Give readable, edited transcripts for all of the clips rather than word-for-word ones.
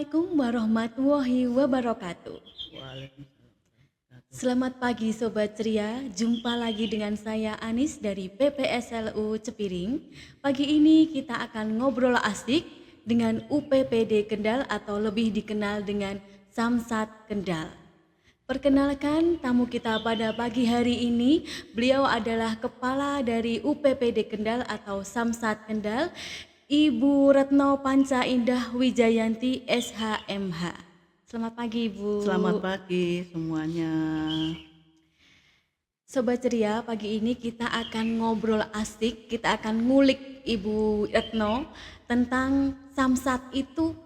Assalamualaikum warahmatullahi wabarakatuh. Waalaikumsalam. Selamat pagi Sobat Ceria, jumpa lagi dengan saya Anis dari PPSLU Cepiring. Pagi ini kita akan ngobrol asik dengan UPPD Kendal atau lebih dikenal dengan Samsat Kendal. Perkenalkan tamu kita pada pagi hari ini, beliau adalah kepala dari UPPD Kendal atau Samsat Kendal, Ibu Retno Panca Indah Wijayanti SHMH. Selamat pagi Ibu. Selamat pagi semuanya. Sobat Ceria, pagi ini kita akan ngobrol asik, kita akan ngulik Ibu Retno tentang Samsat itu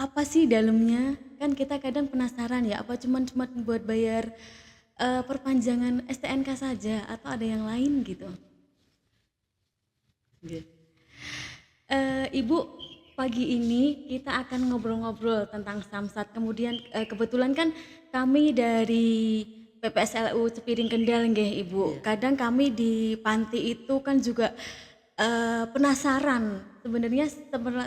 apa sih dalamnya? Kan kita kadang penasaran ya, apa cuman buat bayar perpanjangan STNK saja atau ada yang lain gitu. Nggih. Ibu, pagi ini kita akan ngobrol-ngobrol tentang Samsat. Kemudian kebetulan kan kami dari PPSLU Cepiring Kendal nggih Ibu. Kadang kami di panti itu kan juga penasaran sebenarnya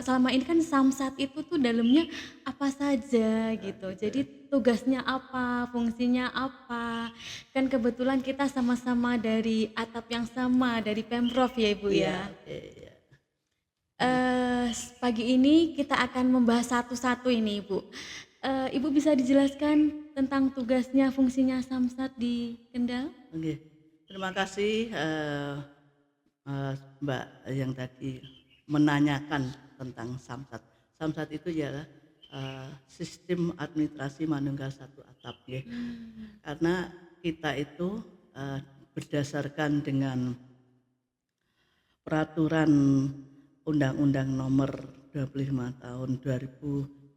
selama ini kan Samsat itu tuh dalamnya apa saja gitu. Jadi tugasnya apa, fungsinya apa. Kan kebetulan kita sama-sama dari atap yang sama, dari Pemprov ya Ibu ya. Oke, ya. Pagi ini kita akan membahas satu-satu ini Ibu. Ibu bisa dijelaskan tentang tugasnya, fungsinya Samsat di Kendal? Nggih. Terima kasih Mbak yang tadi menanyakan tentang Samsat. Samsat itu ialah sistem administrasi manunggal satu atap ya. Karena kita itu berdasarkan dengan peraturan Undang-Undang Nomor 25 tahun 2018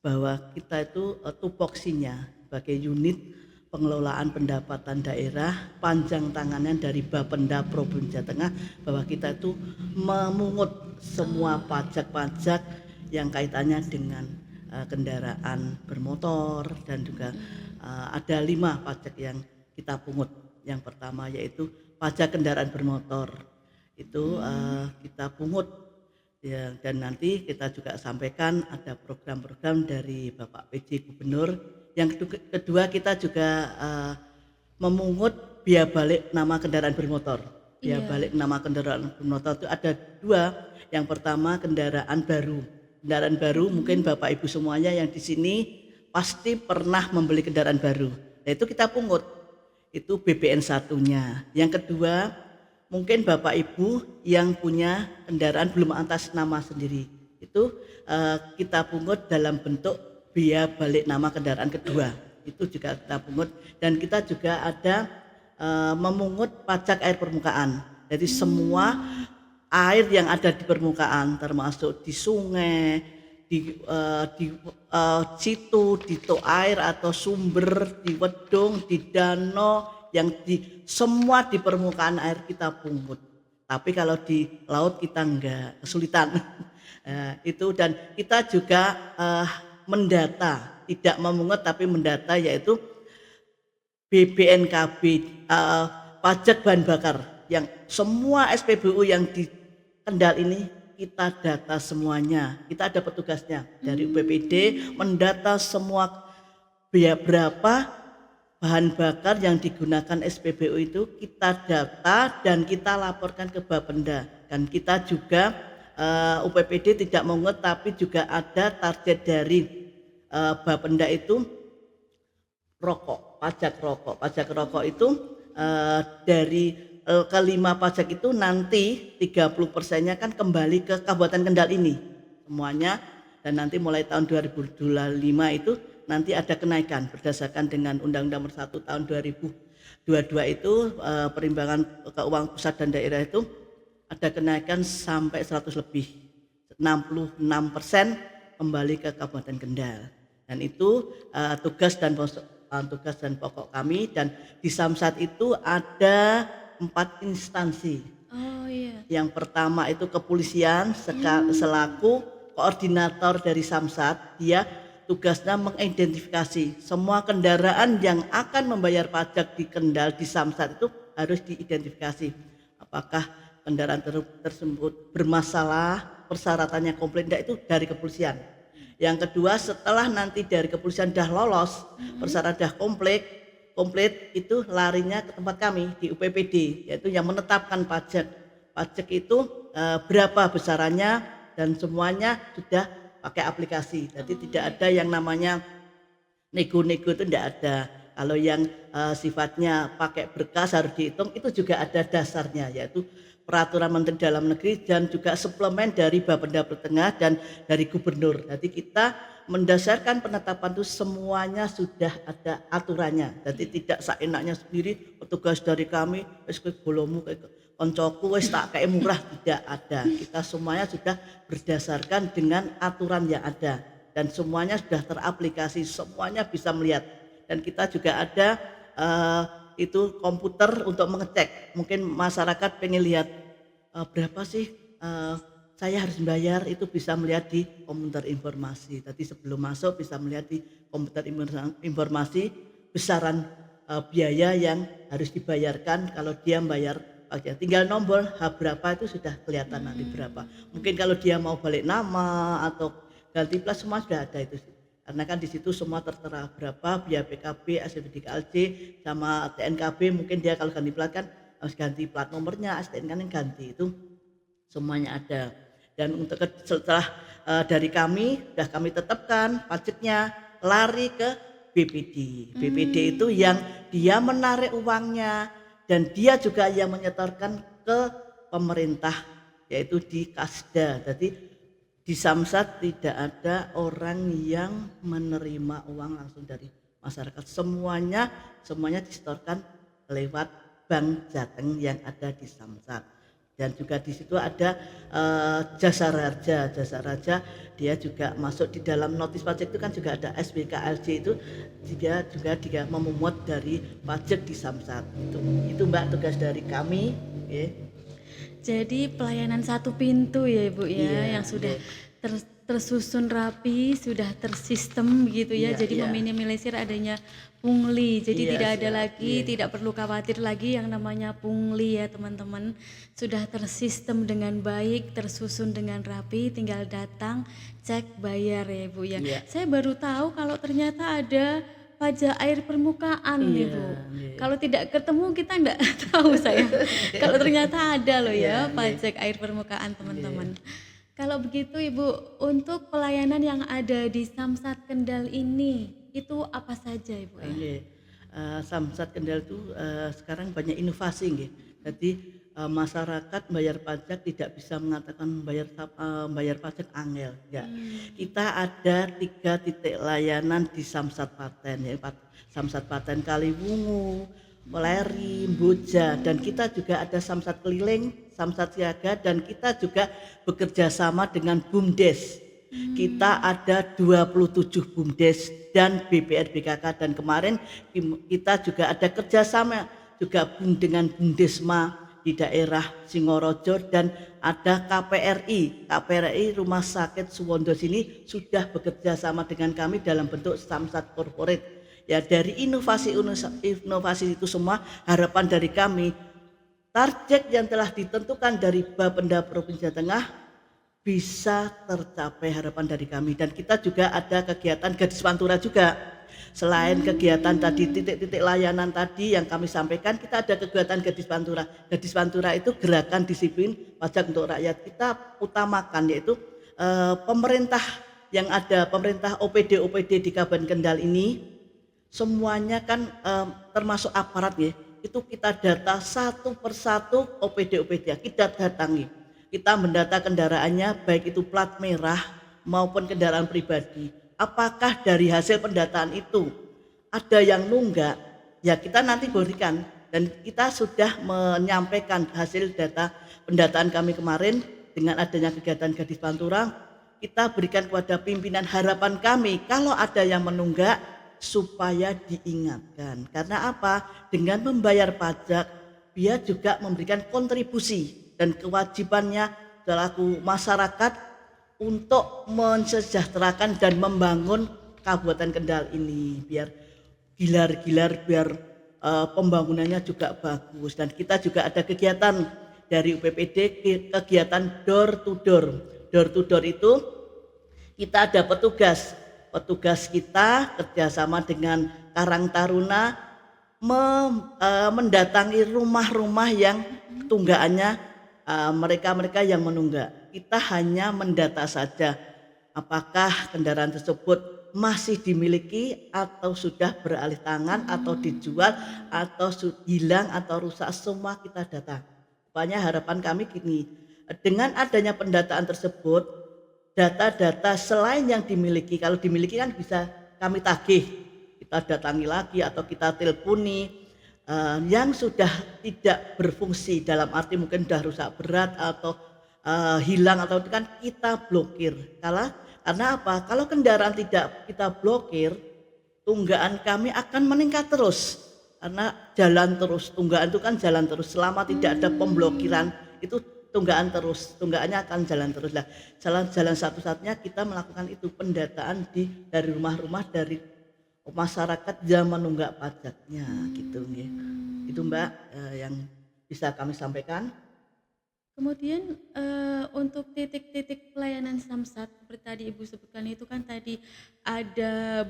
bahwa kita itu tupoksinya sebagai unit pengelolaan pendapatan daerah panjang tangannya dari Bapenda Provinsi Jawa Tengah, bahwa kita itu memungut semua pajak-pajak yang kaitannya dengan kendaraan bermotor, dan juga ada 5 pajak yang kita pungut. Yang pertama yaitu pajak kendaraan bermotor, itu kita pungut ya, dan nanti kita juga sampaikan ada program-program dari Bapak PJ Gubernur. Yang kedua kita juga memungut biaya balik nama kendaraan bermotor. Biaya balik nama kendaraan bermotor itu ada 2. Yang pertama kendaraan baru. Kendaraan baru mungkin Bapak Ibu semuanya yang di sini pasti pernah membeli kendaraan baru. Nah, itu kita pungut. Itu BBN satunya. Yang kedua, mungkin Bapak Ibu yang punya kendaraan belum atas nama sendiri, itu kita pungut dalam bentuk biaya balik nama kendaraan kedua. Itu juga kita pungut. Dan kita juga ada memungut pajak air permukaan. Jadi semua air yang ada di permukaan, termasuk di sungai, di situ, di tok air atau sumber, di wedung, di danau, yang semua di permukaan air kita pungut. Tapi kalau di laut kita enggak, kesulitan. Itu, dan kita juga mendata, tidak memungut tapi mendata, yaitu BBNKB, pajak bahan bakar, yang semua SPBU yang di Kendal ini kita data semuanya. Kita ada petugasnya dari UPPD mendata semua biaya berapa bahan bakar yang digunakan SPBU itu, kita data dan kita laporkan ke Bapenda. Dan kita juga UPPD tidak memungut tapi juga ada target dari Bapenda itu rokok, pajak rokok. Pajak rokok itu dari kelima pajak itu nanti 30%-nya kan kembali ke Kabupaten Kendal ini semuanya, dan nanti mulai tahun 2025 itu nanti ada kenaikan berdasarkan dengan Undang-Undang Nomor 1 tahun 2022 itu perimbangan keuangan pusat dan daerah itu ada kenaikan sampai 100 lebih, 66% kembali ke Kabupaten Kendal. Dan itu tugas dan pokok kami. Dan di Samsat itu ada 4 instansi. Oh iya. Yang pertama itu kepolisian selaku koordinator dari Samsat. Dia tugasnya mengidentifikasi semua kendaraan yang akan membayar pajak di Kendal di Samsat itu harus diidentifikasi. Apakah kendaraan tersebut bermasalah, persyaratannya komplit enggak, itu dari kepolisian. Yang kedua, setelah nanti dari kepolisian dah lolos, persyaratan dah komplit itu larinya ke tempat kami di UPPD, yaitu yang menetapkan pajak. Pajak itu berapa besarannya dan semuanya sudah pakai aplikasi. Jadi tidak ada yang namanya nego-nego, itu tidak ada. Kalau yang sifatnya pakai berkas harus dihitung, itu juga ada dasarnya, yaitu Peraturan Menteri Dalam Negeri dan juga suplemen dari Bapenda Tengah dan dari Gubernur. Jadi kita mendasarkan penetapan itu semuanya sudah ada aturannya. Jadi tidak seenaknya sendiri, petugas dari kami wis kowe bolomu koncoku wis tak kayak murah, tidak ada. Kita semuanya sudah berdasarkan dengan aturan yang ada dan semuanya sudah teraplikasi, semuanya bisa melihat. Dan kita juga ada itu komputer untuk mengecek. Mungkin masyarakat pengen lihat berapa sih saya harus bayar, itu bisa melihat di komputer informasi. Tadi sebelum masuk bisa melihat di komputer informasi besaran biaya yang harus dibayarkan kalau dia bayar pajak. Tinggal nombor berapa itu sudah kelihatan nanti berapa. Mungkin kalau dia mau balik nama atau ganti plat semua sudah ada itu. Karena kan di situ semua tertera berapa biaya PKB, SPBD KLJ sama TNKB. Mungkin dia kalau ganti plat kan harus ganti plat nomornya, STNK kan yang ganti, itu semuanya ada. Dan untuk setelah dari kami sudah kami tetapkan pajaknya lari ke BPD. BPD itu yang dia menarik uangnya dan dia juga yang menyetorkan ke pemerintah, yaitu di Kasda. Jadi di Samsat tidak ada orang yang menerima uang langsung dari masyarakat. Semuanya disetorkan lewat Bank Jateng yang ada di Samsat. Dan juga di situ ada Jasa Raja dia juga masuk di dalam notis pajak itu kan juga ada SBKLJ, itu dia juga memungut dari pajak di Samsat. Itu Mbak tugas dari kami. Okay. Jadi pelayanan satu pintu ya Ibu ya, yang sudah tersusun rapi, sudah tersistem begitu ya. Jadi meminimalisir adanya pungli. Jadi tidak ada lagi, tidak perlu khawatir lagi yang namanya pungli ya teman-teman. Sudah tersistem dengan baik, tersusun dengan rapi, tinggal datang, cek, bayar ya Ibu ya. Saya baru tahu kalau ternyata ada pajak air permukaan Ibu. Kalau tidak ketemu kita enggak tahu saya. Kalau ternyata ada loh ya pajak air permukaan teman-teman. Kalau begitu Ibu, untuk pelayanan yang ada di Samsat Kendal ini itu apa saja Ibu? Samsat Kendal itu sekarang banyak inovasi nggih. Jadi masyarakat bayar pajak tidak bisa mengatakan bayar pajak angel, enggak. Kita ada 3 titik layanan di Samsat Paten, ya Samsat Paten Kaliwungu, Meleri, Boja, dan kita juga ada Samsat Keliling, Samsat Siaga, dan kita juga bekerja sama dengan BUMDes. Kita ada 27 BUMDes dan BPR BKK, dan kemarin kita juga ada kerjasama juga dengan BUMDesma di daerah Singorojo, dan ada KPRI Rumah Sakit Suwondo sini sudah bekerja sama dengan kami dalam bentuk Samsat Corporate. Ya, dari inovasi itu semua harapan dari kami, target yang telah ditentukan dari Bapenda Provinsi Jawa Tengah bisa tercapai, harapan dari kami. Dan kita juga ada kegiatan Gadis Pantura juga. Selain kegiatan tadi titik-titik layanan tadi yang kami sampaikan, kita ada kegiatan Gadis Pantura. Gadis Pantura itu gerakan disiplin pajak untuk rakyat. Kita utamakan yaitu pemerintah yang ada, pemerintah OPD di Kabupaten Kendal ini semuanya kan termasuk aparat ya. Itu kita data satu persatu OPD kita datangi. Kita mendata kendaraannya, baik itu plat merah maupun kendaraan pribadi. Apakah dari hasil pendataan itu ada yang nunggak? Ya kita nanti berikan, dan kita sudah menyampaikan hasil data pendataan kami kemarin dengan adanya kegiatan Gadis Pantura. Kita berikan kepada pimpinan, harapan kami kalau ada yang menunggak supaya diingatkan. Karena apa? Dengan membayar pajak, dia juga memberikan kontribusi dan kewajibannya selaku masyarakat untuk mensejahterakan dan membangun Kabupaten Kendal ini biar gilar-gilar, biar pembangunannya juga bagus. Dan kita juga ada kegiatan dari UPPD, kegiatan door to door. door to door itu kita ada petugas. Petugas kita kerjasama dengan Karang Taruna mendatangi rumah-rumah yang tunggaannya mereka-mereka yang menunggak. Kita hanya mendata saja apakah kendaraan tersebut masih dimiliki atau sudah beralih tangan atau dijual atau hilang atau rusak, semua kita data. Makanya harapan kami gini, dengan adanya pendataan tersebut, data-data selain yang dimiliki, kalau dimiliki kan bisa kami tagih, kita datangi lagi atau kita teleponi. Yang sudah tidak berfungsi dalam arti mungkin sudah rusak berat atau hilang atau itu kan kita blokir. Karena apa? Kalau kendaraan tidak kita blokir, tunggaan kami akan meningkat terus. Karena jalan terus, tunggaan itu kan jalan terus. Selama tidak ada pemblokiran, itu tunggaan terus, tunggaannya akan jalan terus. Lah, jalan satu-satunya kita melakukan itu pendataan dari rumah-rumah dari masyarakat yang menunggak pajaknya gitu nggih. Itu Mbak yang bisa kami sampaikan. Kemudian untuk titik-titik pelayanan Samsat seperti tadi Ibu sebutkan itu kan tadi ada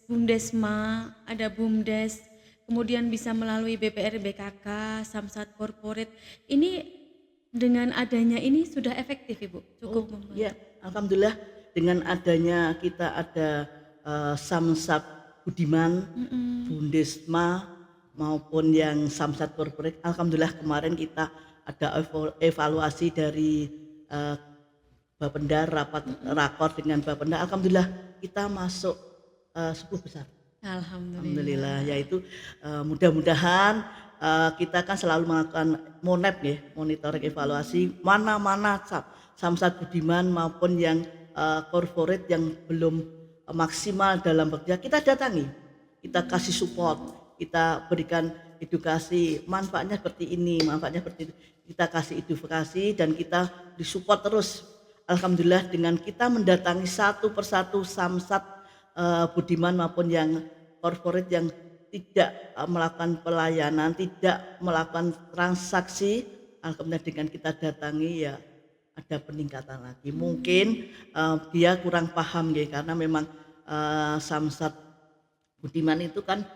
Bumdesma, ada Bumdes, kemudian bisa melalui BPR BKK, Samsat Corporate. Ini dengan adanya ini sudah efektif Ibu? Cukup membantu? Ya, alhamdulillah dengan adanya kita ada Samsat Budiman, Bundesma maupun yang Samsat Corporate, alhamdulillah kemarin kita ada evaluasi dari Bapenda, rapat rakor dengan Bapenda, alhamdulillah kita masuk 10 besar. Alhamdulillah, yaitu mudah-mudahan kita kan selalu melakukan monep ya, monitoring evaluasi mana-mana Samsat Budiman maupun yang corporate yang belum maksimal dalam bekerja, kita datangi, kita kasih support, kita berikan edukasi, manfaatnya seperti ini, manfaatnya seperti itu. Kita kasih edukasi dan kita disupport terus. Alhamdulillah dengan kita mendatangi satu persatu Samsat Budiman maupun yang corporate yang tidak melakukan pelayanan, tidak melakukan transaksi, alhamdulillah dengan kita datangi ya ada peningkatan lagi. Mungkin dia kurang paham ya, karena memang Samsat Budiman itu kan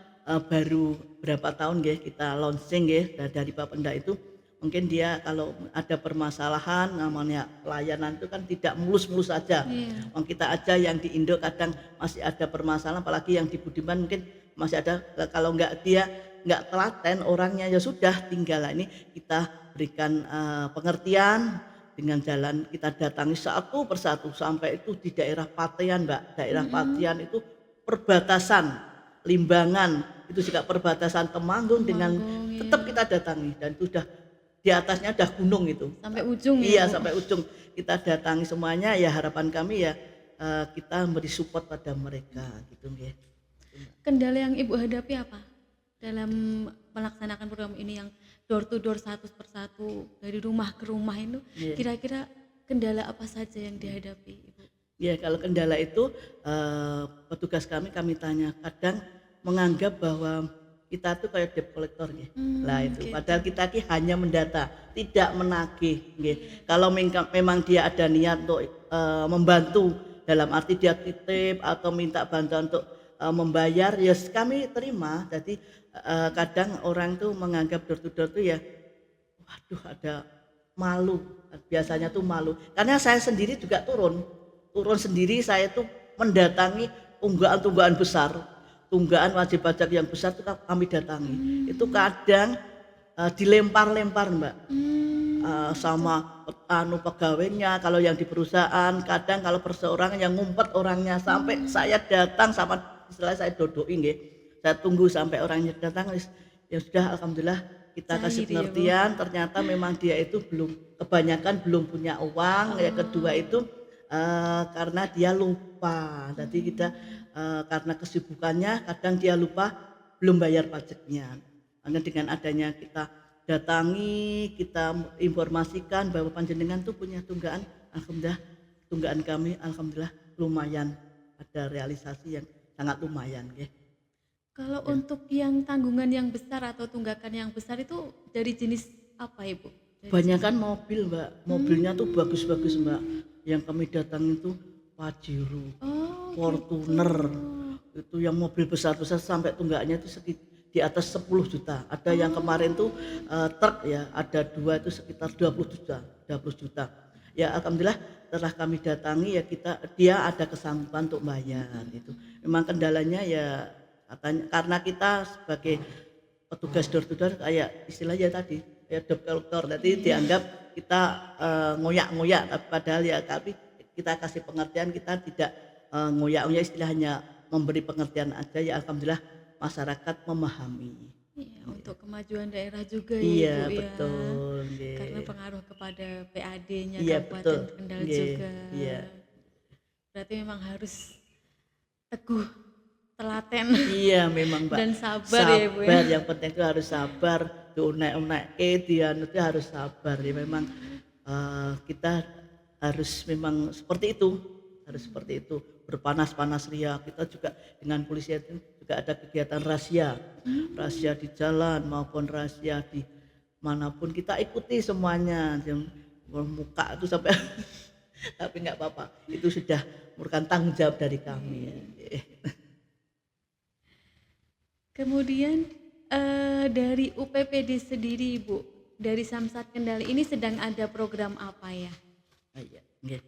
baru berapa tahun ya kita launching ya dari Bapenda itu. Mungkin dia kalau ada permasalahan namanya pelayanan itu kan tidak mulus-mulus saja. Kita aja yang di Indo kadang masih ada permasalahan, apalagi yang di Budiman mungkin masih ada. Kalau dia nggak telaten orangnya ya sudah tinggal. Ini kita berikan pengertian dengan jalan, kita datangi satu persatu sampai itu di daerah Patean Mbak. Daerah Patean itu perbatasan Limbangan, itu juga perbatasan Temanggung dengan tetap kita datangi, dan itu sudah di atasnya udah gunung itu sampai ujung. Iya, sampai ujung kita datangi semuanya. Ya harapan kami ya kita beri support pada mereka gitu ya. Kendala yang Ibu hadapi apa dalam melaksanakan program ini yang door to door satu persatu dari rumah ke rumah itu? Kira-kira kendala apa saja yang dihadapi Ibu? Ya kalau kendala itu petugas kami tanya, kadang menganggap bahwa kita tuh kayak debt collector ya. Lah itu gitu. Padahal kita hanya mendata, tidak menagih nggih. Kalau memang dia ada niat untuk membantu dalam arti dia titip atau minta bantuan untuk membayar, ya kami terima. Jadi kadang orang tuh menganggap door to door tuh ya waduh ada malu. Biasanya tuh malu. Karena saya sendiri juga turun sendiri, saya tuh mendatangi tunggaan-tunggaan besar. Tunggaan wajib pajak yang besar itu kami datangi. Itu kadang dilempar-lempar Mbak, sama pegawainya. Kalau yang di perusahaan, kadang kalau perseorangan yang ngumpet orangnya, sampai saya datang sama istilah saya dodoin ya. Saya tunggu sampai orangnya datang, ya sudah alhamdulillah kita kasih pengertian. Ternyata memang dia itu kebanyakan belum punya uang. Yang kedua itu karena dia lupa. Jadi kita karena kesibukannya kadang dia lupa belum bayar pajaknya. Karena dengan adanya kita datangi, kita informasikan bahwa panjenengan tuh punya tunggaan, alhamdulillah tunggaan kami alhamdulillah lumayan, ada realisasi yang sangat lumayan ya. Kalau untuk yang tanggungan yang besar atau tunggakan yang besar itu dari jenis apa Ibu? Banyakan mobil Mbak, mobilnya tuh bagus-bagus Mbak. Yang kami datang itu Pajero, Oh, Fortuner, itu yang mobil besar-besar sampai tunggaknya itu di atas 10 juta. Ada yang kemarin tuh truk ya, ada dua itu sekitar 20 juta, 20 juta. Ya alhamdulillah setelah kami datangi ya dia ada kesanggupan untuk bayar itu. Memang kendalanya ya katanya karena kita sebagai petugas door to door kayak istilahnya tadi ya debt collector, tadi dianggap kita ngoyak-ngoyak, tapi padahal ya tapi kita kasih pengertian, kita tidak ngoyak-ngoyak, istilahnya memberi pengertian aja ya alhamdulillah masyarakat memahami. Iya, untuk kemajuan daerah juga ya Iya Ibu ya. betul, Karena nggih. pengaruh kepada PAD-nya Iya betul, Kabupaten Kendal nggih, juga. iya. Berarti memang harus teguh, telaten Iya memang Mbak, dan sabar ya Ibu ya. sabar yang penting itu harus sabar, diunek-unekke dianu itu harus sabar ya memang kita harus memang seperti itu, harus seperti itu, berpanas-panas ria. Kita juga dengan polisi itu juga ada kegiatan razia, razia di jalan maupun razia di manapun kita ikuti semuanya, yang muka itu sampai tapi nggak apa-apa, itu sudah merupakan tanggung jawab dari kami. Kemudian dari UPPD sendiri Ibu, dari Samsat Kendal ini sedang ada program apa ya? Iya, nggih.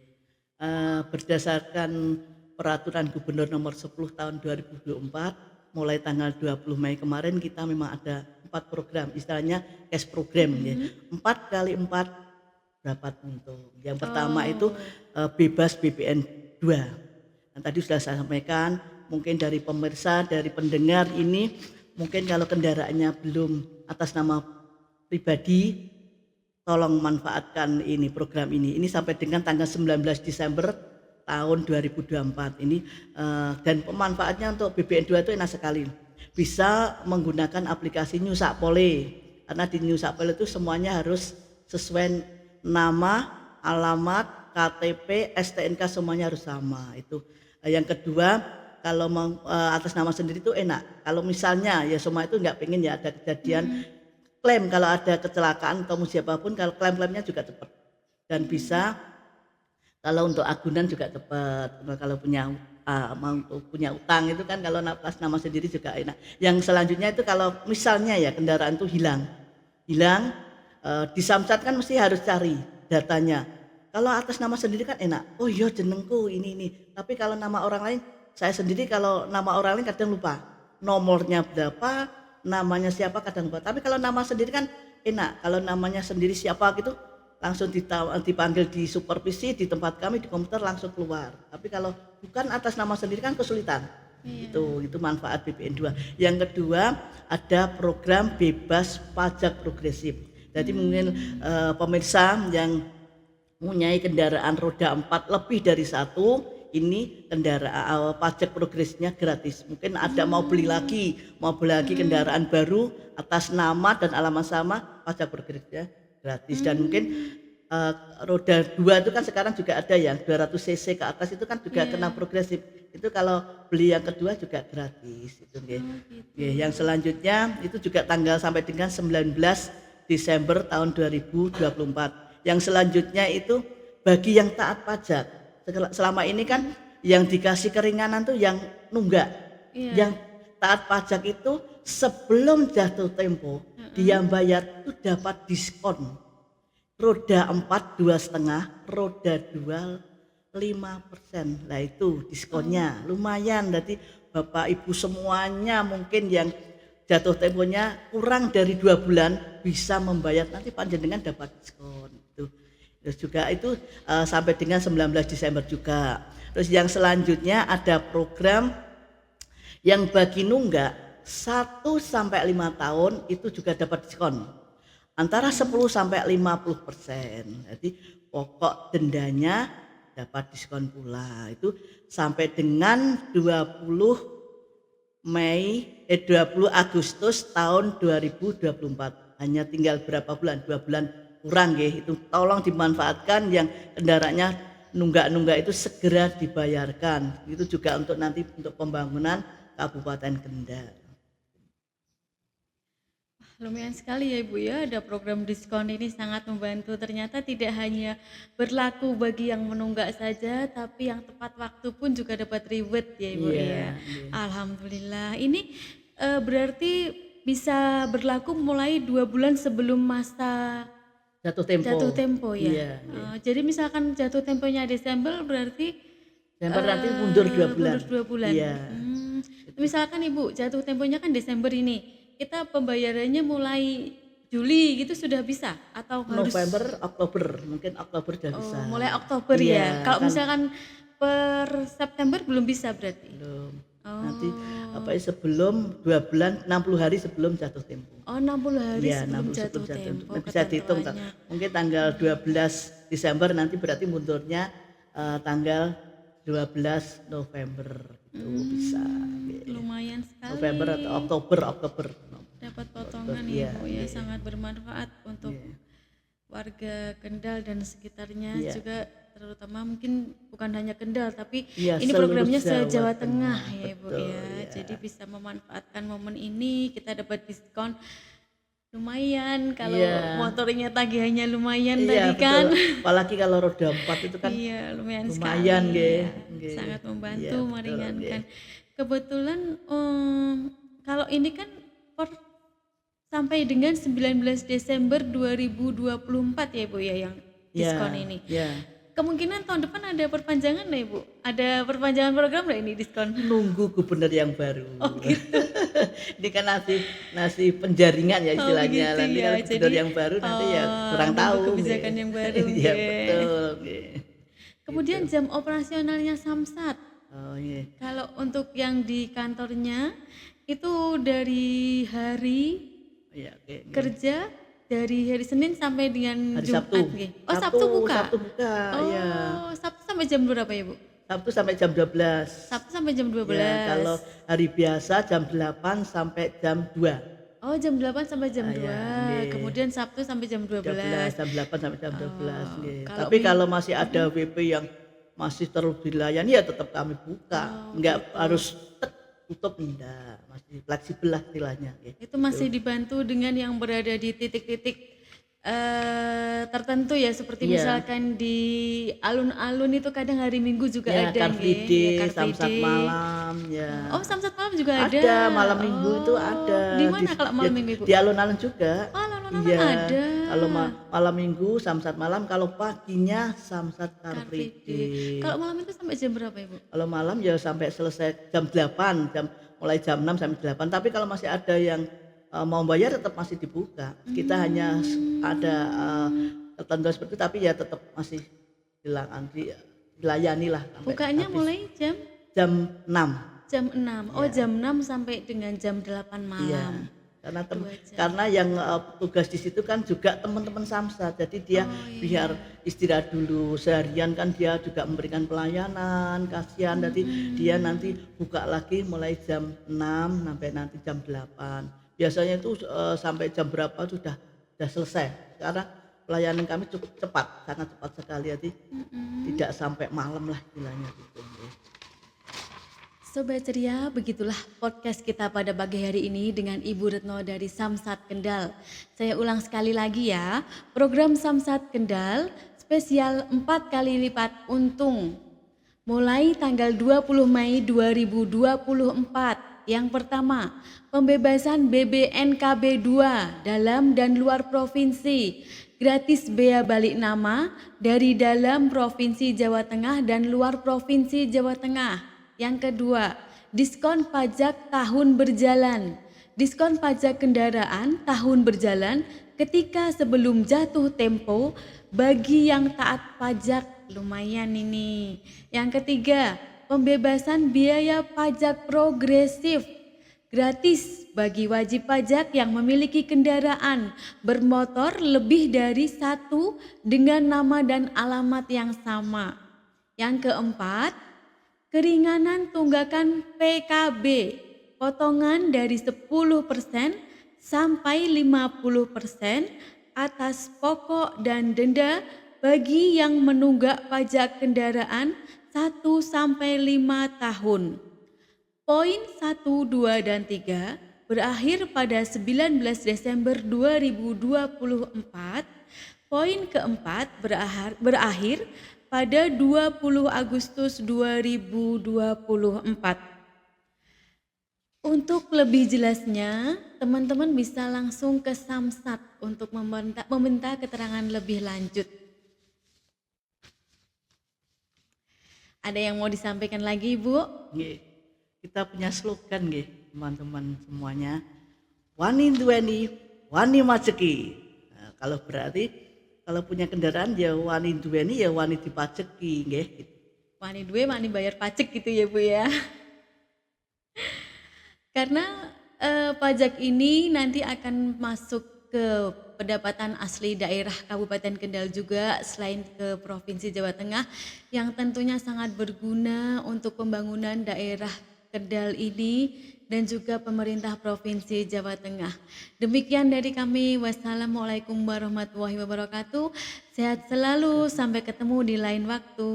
Berdasarkan peraturan Gubernur nomor 10 tahun 2024 mulai tanggal 20 Mei kemarin kita memang ada 4 program, istilahnya cash program nggih. 4 kali 4 dapat untung. Yang pertama itu bebas BPN 2. Nah, tadi sudah saya sampaikan, mungkin dari pemirsa, dari pendengar ini mungkin kalau kendaraannya belum atas nama pribadi, tolong manfaatkan ini program ini. Ini sampai dengan tanggal 19 Desember tahun 2024 ini dan pemanfaatnya untuk BBN 2 itu enak sekali. Bisa menggunakan aplikasi Nyusakpole. Karena di Nyusakpole itu semuanya harus sesuai nama, alamat, KTP, STNK semuanya harus sama. Itu. Yang kedua, kalau atas nama sendiri itu enak. Kalau misalnya ya semua itu nggak pengen ya ada kejadian klaim kalau ada kecelakaan atau siapapun, kalau klaim-klaimnya juga cepat dan bisa. Kalau untuk agunan juga cepat. Kalau punya utang itu kan kalau atas nama sendiri juga enak. Yang selanjutnya itu kalau misalnya ya kendaraan itu hilang di Samsat kan mesti harus cari datanya. Kalau atas nama sendiri kan enak. Oh iya jenengku ini. Tapi kalau nama orang lain, saya sendiri kalau nama orang lain kadang lupa. Nomornya berapa, namanya siapa kadang lupa. Tapi kalau nama sendiri kan enak. Kalau namanya sendiri siapa gitu langsung dipanggil di supervisi di tempat kami di komputer langsung keluar. Tapi kalau bukan atas nama sendiri kan kesulitan. Itu manfaat BPN 2. Yang kedua ada program bebas pajak progresif. Jadi mungkin pemirsa yang mempunyai kendaraan roda 4 lebih dari satu, ini kendaraan pajak progresifnya gratis. Mungkin ada mau beli lagi kendaraan baru atas nama dan alamat sama, pajak progresifnya gratis. Dan mungkin roda 2 itu kan sekarang juga ada yang 200 cc ke atas itu kan juga kena progresif. Itu kalau beli yang kedua juga gratis itu nggih. Yang selanjutnya itu juga tanggal sampai dengan 19 Desember tahun 2024. Yang selanjutnya itu bagi yang taat pajak. Selama ini kan yang dikasih keringanan tuh yang nunggak. Yang taat pajak itu sebelum jatuh tempo dia bayar itu dapat diskon. Roda 4 2,5, roda 2 5%. Nah itu diskonnya lumayan. Jadi Bapak Ibu semuanya mungkin yang jatuh temponya kurang dari 2 bulan bisa membayar, nanti panjenengan dapat diskon itu. Terus juga itu sampai dengan 19 Desember juga. Terus yang selanjutnya ada program yang bagi nunggak 1 sampai 5 tahun itu juga dapat diskon antara 10 sampai 50%. Jadi pokok dendanya dapat diskon pula. Itu sampai dengan 20 Agustus tahun 2024. Hanya tinggal berapa bulan? 2 bulan kurang nggih. Itu tolong dimanfaatkan yang kendaraannya nunggak-nunggak itu segera dibayarkan. Itu juga untuk nanti untuk pembangunan Kabupaten Kendal. Lumayan sekali ya Ibu ya, ada program diskon ini sangat membantu. Ternyata tidak hanya berlaku bagi yang menunggak saja, tapi yang tepat waktu pun juga dapat reward ya Ibu ya. Iya, nggih. Alhamdulillah. Ini berarti bisa berlaku mulai 2 bulan sebelum masa Jatuh tempo. jatuh tempo ya. Iya, nggih. Jadi misalkan jatuh temponya Desember berarti Desember nanti mundur 2 bulan. mundur 2 bulan. Iya. Misalkan Ibu jatuh temponya kan Desember ini, kita pembayarannya mulai Juli gitu sudah bisa atau harus November, Oktober, mungkin Oktober udah bisa. mulai Oktober Iya, ya? Kalau kan misalkan per September belum bisa berarti? belum. Oh, Nanti sebelum 2 bulan, 60 hari sebelum jatuh tempo. oh 60 hari Iya, sebelum 60 jatuh sebelum jatuh tempo tempo. Bisa dihitung. ketentuannya. Mungkin tanggal 12 Desember nanti berarti mundurnya tanggal 12 November itu bisa. Nggih. Lumayan sekali. November atau Oktober. Dapat potongan Iya, Ibu ya, sangat bermanfaat untuk warga Kendal dan sekitarnya Iya. juga, terutama mungkin bukan hanya Kendal tapi Iya, ini seluruh programnya Jawa se-Jawa Tengah, Tengah ya Ibu betul, ya. iya. Jadi bisa memanfaatkan momen ini, kita dapat diskon lumayan kalau Iya. motornya tagihannya lumayan Iya, tadi kan. betul. Apalagi kalau roda 4 itu kan Iya, lumayan lumayan, sekali nggih. ya. Nggih. Sangat membantu, Iya, betul, meringankan. nggih. Kebetulan kalau ini kan sampai dengan 19 Desember 2024 ya Ibu ya yang diskon ini. Iya. Kemungkinan tahun depan ada perpanjangan nggak Ibu? Ada perpanjangan program nggak ini diskon? Nunggu gubernur yang baru. Oh gitu. Ini kan nasi penjaringan ya istilahnya. begitu Nanti ya. kalau gubernur Jadi, yang baru nanti ya kurang nunggu tahu. kebijakan nggih. yang baru, Iya, nggih. betul. nggih. Kemudian jam operasionalnya Samsat. Oh iya. Kalau untuk yang di kantornya itu dari hari Iya, oke. nggih. kerja dari hari Senin sampai dengan Hari Jumat Sabtu. nggih. Oh, Sabtu buka. Sabtu buka, iya. Oh, Sabtu sampai jam berapa ya, Bu? Sabtu sampai jam 12. Sabtu sampai jam 12. Ya, kalau hari biasa jam 8 sampai jam 2. Oh, jam 8 sampai jam Ah, 2. ya, nggih. Kemudian Sabtu sampai jam 12. Jam 8 sampai jam 12 nggih. kalau Tapi kalau masih ada WP yang masih terus dilayani ya tetap kami buka. Enggak harus tutup enggak, masih fleksibel lah istilahnya nggih. Itu masih dibantu dengan yang berada di titik-titik tertentu ya, seperti Iya. misalkan di alun-alun itu kadang hari Minggu juga Ya, ada Car Free nggih. Day, Ya, Car Free Samsat Day. malam ya. Oh, Samsat malam juga ada. Ada malam Minggu itu Oh, ada. Di mana kalau malam Minggu Ibu? Di alun-alun juga. Oh, alun-alun Iya. ada. Kalau malam Minggu Samsat malam, kalau paginya Samsat Car Car Free Free Day. Day. Kalau malam itu sampai jam berapa Ibu? Kalau malam ya sampai selesai jam 8, mulai jam 6 sampai 8. Tapi kalau masih ada yang mau bayar tetap masih dibuka. Kita hanya ada ketentuan seperti itu, tapi ya tetap masih dilayani lah sampai Bukanya habis. mulai jam Jam 6. jam 6. Oh, jam 6 sampai dengan jam 8 Iya. malam. Karena 2 jam. karena yang tugas di situ kan juga teman-teman Samsat. Jadi dia biar istirahat dulu seharian, kan dia juga memberikan pelayanan, kasihan. Jadi dia nanti buka lagi mulai jam 6 sampai nanti jam 8. Biasanya itu sampai jam berapa sudah selesai. Karena pelayanan kami cukup cepat, sangat cepat sekali. Jadi tidak sampai malam lah istilahnya gitu. Sobat Ceria, begitulah podcast kita pada pagi hari ini dengan Ibu Retno dari Samsat Kendal. Saya ulang sekali lagi ya, program Samsat Kendal spesial 4 kali lipat untung. Mulai tanggal 20 Mei 2024. Yang pertama, pembebasan BBNKB 2 dalam dan luar provinsi. Gratis bea balik nama dari dalam Provinsi Jawa Tengah dan luar Provinsi Jawa Tengah. Yang kedua, diskon pajak tahun berjalan. Diskon pajak kendaraan tahun berjalan ketika sebelum jatuh tempo bagi yang taat pajak. Lumayan ini. Yang ketiga, pembebasan biaya pajak progresif. Gratis bagi wajib pajak yang memiliki kendaraan bermotor lebih dari 1 dengan nama dan alamat yang sama. Yang keempat, keringanan tunggakan PKB, potongan dari 10% sampai 50% atas pokok dan denda bagi yang menunggak pajak kendaraan 1 sampai 5 tahun. Poin 1, 2, dan 3 berakhir pada 19 Desember 2024. Poin keempat berakhir pada 20 Agustus 2024. Untuk lebih jelasnya, teman-teman bisa langsung ke Samsat untuk meminta keterangan lebih lanjut. Ada yang mau disampaikan lagi, Bu? Nggih. Kita punya slogan nggih, teman-teman semuanya. Wani duweni, wani majeki. Nah, kalau punya kendaraan ya wani duweni ya wani dipajeki nggih. Wani duwe, wani bayar pajak gitu ya, Bu ya. Karena pajak ini nanti akan masuk ke pendapatan asli daerah Kabupaten Kendal juga selain ke Provinsi Jawa Tengah yang tentunya sangat berguna untuk pembangunan daerah Kendal ini dan juga pemerintah Provinsi Jawa Tengah. Demikian dari kami. Wassalamualaikum warahmatullahi wabarakatuh. Sehat selalu, sampai ketemu di lain waktu.